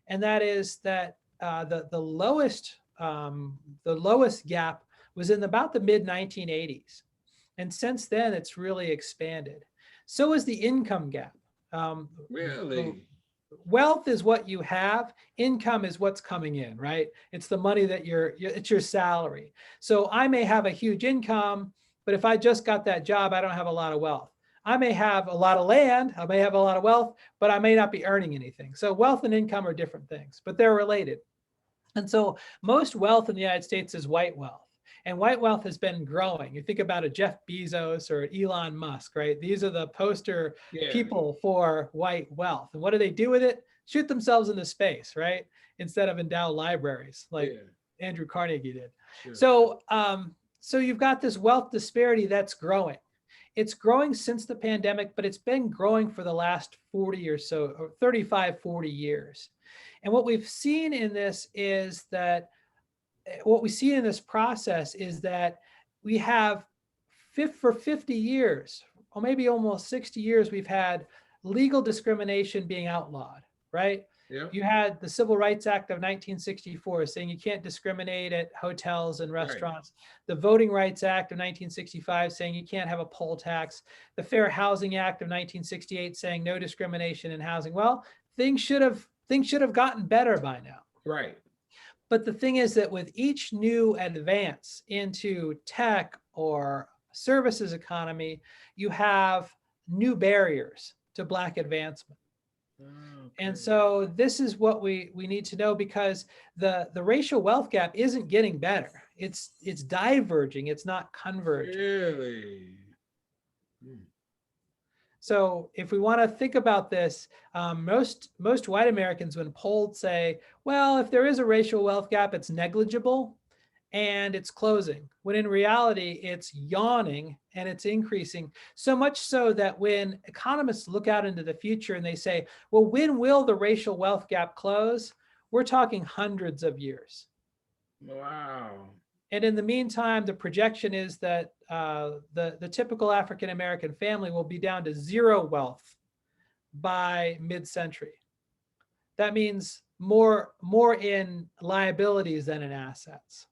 and that is that the lowest gap was in about the mid 1980s, and since then it's really expanded. So is the income gap. Um, Really? Wealth is what you have, income is what's coming in, right? It's the money that it's your salary. So I may have a huge income, but if I just got that job, I don't have a lot of wealth. I may have a lot of land, I may have a lot of wealth, but I may not be earning anything. So wealth and income are different things, but they're related. And so most wealth in the United States is white wealth. And white wealth has been growing. You think about a Jeff Bezos or Elon Musk, right? These are the poster Yeah. people for white wealth. And what do they do with it? Shoot themselves into space, right? Instead of endow libraries like Andrew Carnegie did. Sure. So you've got this wealth disparity that's growing. It's growing since the pandemic, but it's been growing for the last 40 or so, or 35, 40 years. And what we've seen in this is that what we see in this process is that we have for 50 years, or maybe almost 60 years, we've had legal discrimination being outlawed, right? Yep. You had the Civil Rights Act of 1964 saying you can't discriminate at hotels and restaurants. Right. The Voting Rights Act of 1965 saying you can't have a poll tax. The Fair Housing Act of 1968 saying no discrimination in housing. Well, things should have gotten better by now. Right. But the thing is that with each new advance into tech or services economy, you have new barriers to Black advancement. Okay. And so this is what we need to know, because the racial wealth gap isn't getting better. It's diverging. It's not converging. Really? So if we want to think about this, most white Americans, when polled, say, well, if there is a racial wealth gap, it's negligible and it's closing, when in reality, it's yawning and it's increasing. So much so that when economists look out into the future and they say, well, when will the racial wealth gap close? We're talking hundreds of years. Wow. And in the meantime, the projection is that the typical African-American family will be down to zero wealth by mid-century. That means more in liabilities than in assets.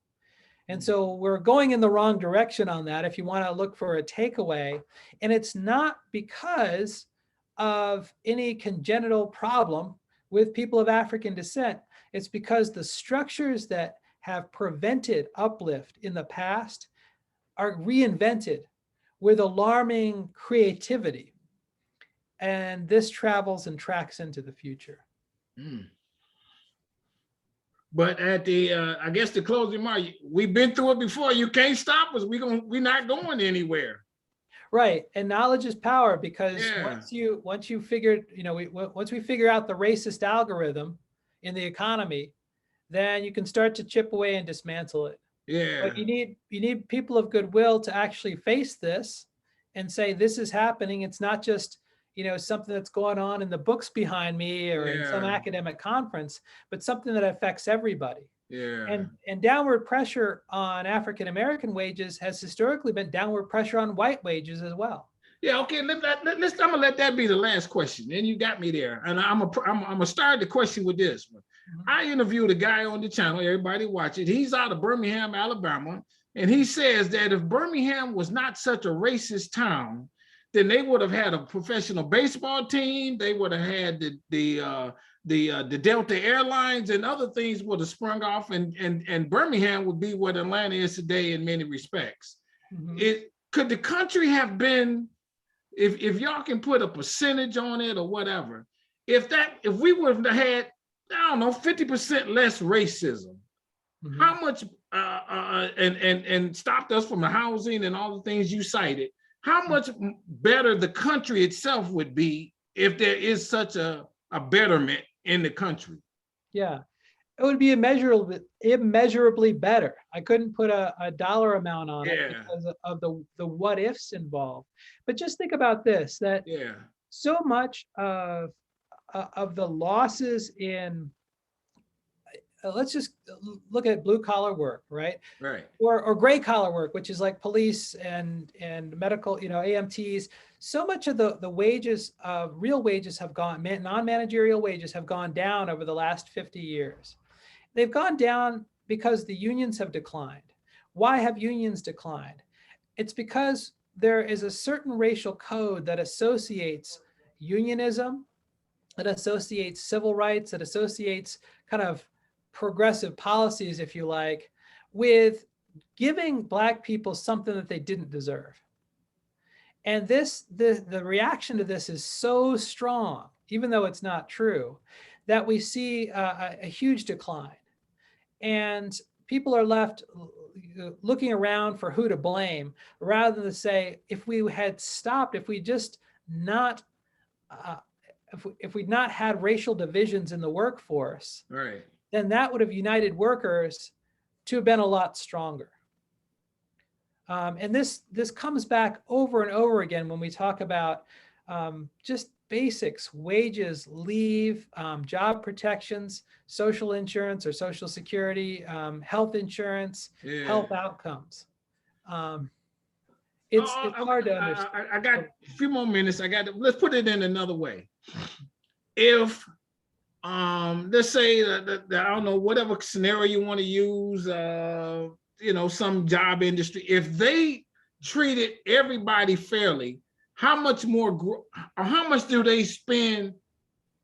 And so we're going in the wrong direction on that if you want to look for a takeaway. And it's not because of any congenital problem with people of African descent. It's because the structures that have prevented uplift in the past are reinvented with alarming creativity. And this travels and tracks into the future. But at the, I guess the closing mark, we've been through it before. You can't stop us. We're not going anywhere. Right, and knowledge is power, because once you figured, once we figure out the racist algorithm in the economy, then you can start to chip away and dismantle it. Yeah. But you need people of goodwill to actually face this and say, this is happening. It's not just, something that's going on in the books behind me or in some academic conference, but something that affects everybody. Yeah. And downward pressure on African-American wages has historically been downward pressure on white wages as well. Yeah, okay. I'm gonna let that be the last question. Then you got me there, and I'm gonna start the question with this one. I interviewed a guy on the channel. Everybody watch it. He's out of Birmingham, Alabama, and he says that if Birmingham was not such a racist town, then they would have had a professional baseball team. They would have had the Delta Airlines, and other things would have sprung off, and Birmingham would be what Atlanta is today in many respects. Could the country have been, if y'all can put a percentage on it or whatever, if we would have had, I don't know, 50% less racism, how much and stopped us from the housing and all the things you cited, how much better the country itself would be if there is such a betterment in the country. Yeah. It would be immeasurably better. I couldn't put a dollar amount on it Yeah, because of the what ifs involved. But just think about this, that yeah, so much of the losses in, let's just look at blue collar work, right? right, Or gray collar work, which is like police and medical, AMTs. So much of the wages, real wages have gone, non-managerial wages have gone down over the last 50 years. They've gone down because the unions have declined. Why have unions declined? It's because there is a certain racial code that associates unionism, that associates civil rights, that associates kind of progressive policies, if you like, with giving Black people something that they didn't deserve. And the reaction to this is so strong, even though it's not true, that we see a huge decline. And people are left looking around for who to blame, rather than to say, if we had stopped, if we just not, if we'd not had racial divisions in the workforce, right. then that would have united workers to have been a lot stronger. And this comes back over and over again when we talk about just basics: wages, leave, job protections, social insurance or social security, health insurance, Yeah. health outcomes. It's hard to understand. I got a few more minutes. Let's put it in another way. If let's say that I don't know, whatever scenario you want to use, some job industry, if they treated everybody fairly, how much more or how much do they spend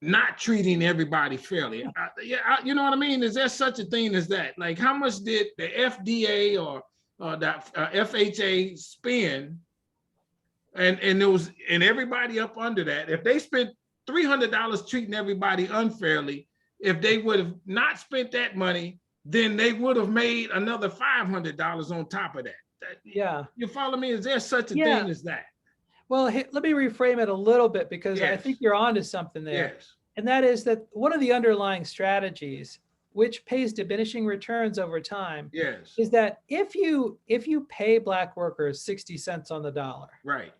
not treating everybody fairly? You know what I mean? Is there such a thing as that? Like, how much did the FDA or the FHA spend, and everybody up under that? If they spent $300 treating everybody unfairly, if they would have not spent that money, then they would have made another $500 on top of that. Yeah. You follow me? Is there such a Yeah. thing as that? Well, let me reframe it a little bit, because I Yes. think you're onto something there. Yes. And that is that one of the underlying strategies, which pays diminishing returns over time, Yes. is that if you pay Black workers 60 cents on the dollar, Right.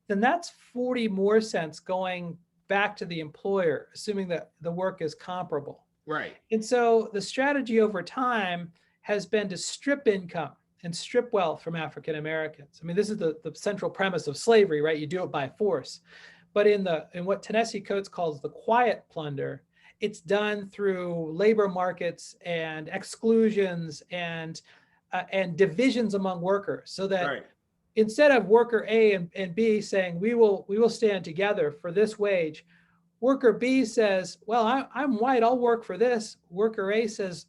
then that's 40 more cents going back to the employer, assuming that the work is comparable. Right. And so the strategy over time has been to strip income and strip wealth from African Americans. I mean, this is the central premise of slavery, right? You do it by force. But in what Ta-Nehisi Coates calls the quiet plunder, it's done through labor markets and exclusions and divisions among workers, so that Right. instead of worker A and B saying, we will stand together for this wage, worker B says, well, I'm white, I'll work for this. Worker A says,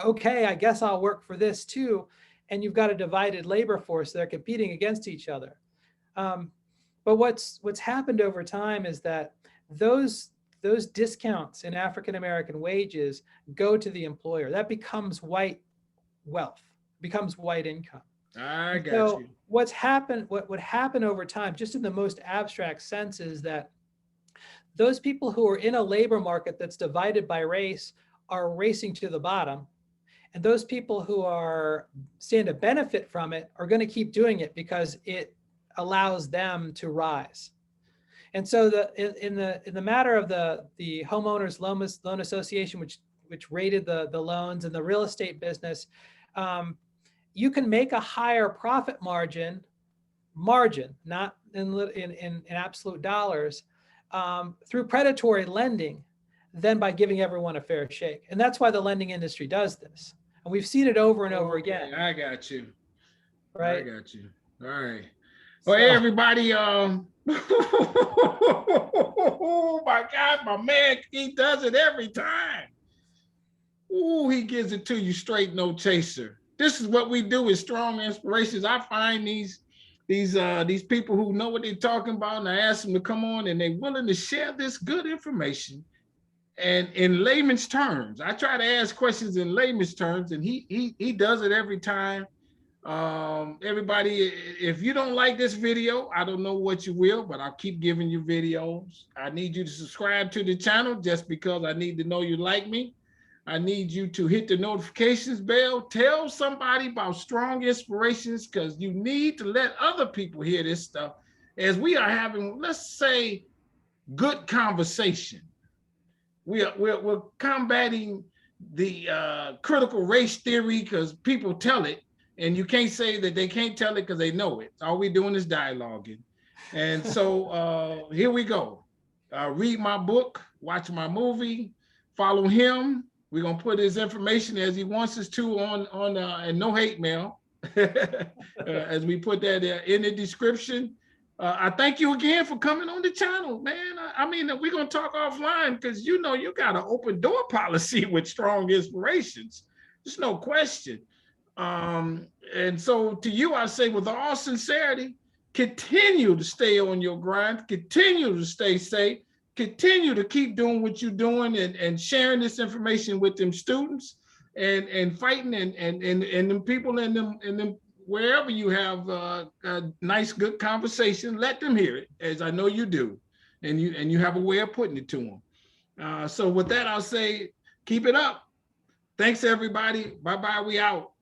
okay, I guess I'll work for this too. And you've got a divided labor force. They're competing against each other. But what's happened over time is that those discounts in African-American wages go to the employer. That becomes white wealth, becomes white income. I got you. What would happen over time, just in the most abstract sense, is that those people who are in a labor market that's divided by race are racing to the bottom. And those people who stand to benefit from it are going to keep doing it because it allows them to rise. And so in the matter of the homeowners loan association, which rated the loans, and the real estate business, you can make a higher profit margin, not in absolute dollars, through predatory lending than by giving everyone a fair shake. And that's why the lending industry does this. And we've seen it over and over again. I got you. Right. I got you. All right. Well, hey, everybody, oh my God, my man, he does it every time. Ooh, he gives it to you straight, no chaser. This is what we do with Strong Inspirations. I find these people who know what they're talking about, and I ask them to come on, and they're willing to share this good information. And in layman's terms, I try to ask questions in layman's terms, and he does it every time. Everybody, if you don't like this video, I don't know what you will, but I'll keep giving you videos. I need you to subscribe to the channel just because I need to know you like me. I need you to hit the notifications bell. Tell somebody about Strong Inspirations, because you need to let other people hear this stuff as we are having, let's say, good conversation. We're combating the critical race theory because people tell it, and you can't say that they can't tell it because they know it. All we're doing is dialoguing. And so here we go. Read my book, watch my movie, follow him. We're gonna put his information as he wants us to on and no hate mail, as we put that in the description. I thank you again for coming on the channel, man. I mean, we're gonna talk offline because you know you got an open door policy with Strong Inspirations. There's no question. And so to you, I say with all sincerity, continue to stay on your grind, continue to stay safe, continue to keep doing what you're doing and sharing this information with them students and fighting and them people in them wherever you have a nice, good conversation, let them hear it, as I know you do, and you have a way of putting it to them. So with that, I'll say, keep it up. Thanks, everybody. Bye-bye. We out.